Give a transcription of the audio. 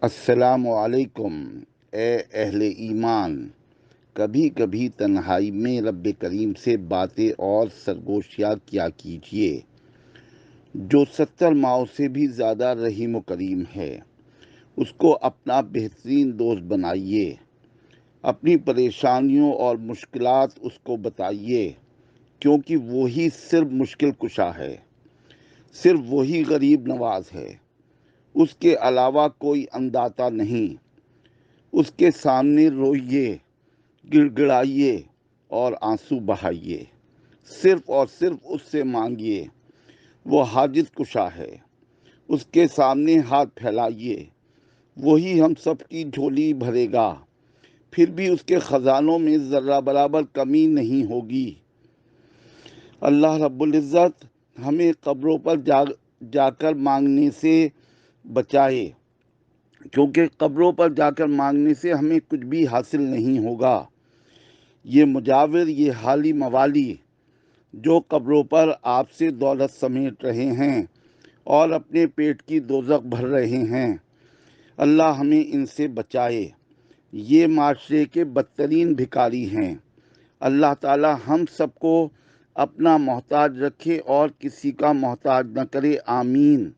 السلام علیکم اے اہل ایمان، کبھی کبھی تنہائی میں رب کریم سے باتیں اور سرگوشیاں کیا کیجیے۔ جو 70 ماؤں سے بھی زیادہ رحیم و کریم ہے، اس کو اپنا بہترین دوست بنائیے۔ اپنی پریشانیوں اور مشکلات اس کو بتائیے، کیونکہ وہی صرف مشکل کشا ہے، صرف وہی غریب نواز ہے۔ اس کے علاوہ کوئی انداتا نہیں۔ اس کے سامنے روئیے، گڑ گڑائیے اور آنسو بہائیے، صرف اور صرف اس سے مانگیے۔ وہ حاجت کشا ہے۔ اس کے سامنے ہاتھ پھیلائیے، وہی ہم سب کی جھولی بھرے گا۔ پھر بھی اس کے خزانوں میں ذرہ برابر کمی نہیں ہوگی۔ اللہ رب العزت ہمیں قبروں پر جا کر مانگنے سے بچائے، کیونکہ قبروں پر جا کر مانگنے سے ہمیں کچھ بھی حاصل نہیں ہوگا۔ یہ مجاور، یہ حالی موالی جو قبروں پر آپ سے دولت سمیٹ رہے ہیں اور اپنے پیٹ کی دوزخ بھر رہے ہیں، اللہ ہمیں ان سے بچائے۔ یہ معاشرے کے بدترین بھکاری ہیں۔ اللہ تعالی ہم سب کو اپنا محتاج رکھے اور کسی کا محتاج نہ کرے، آمین۔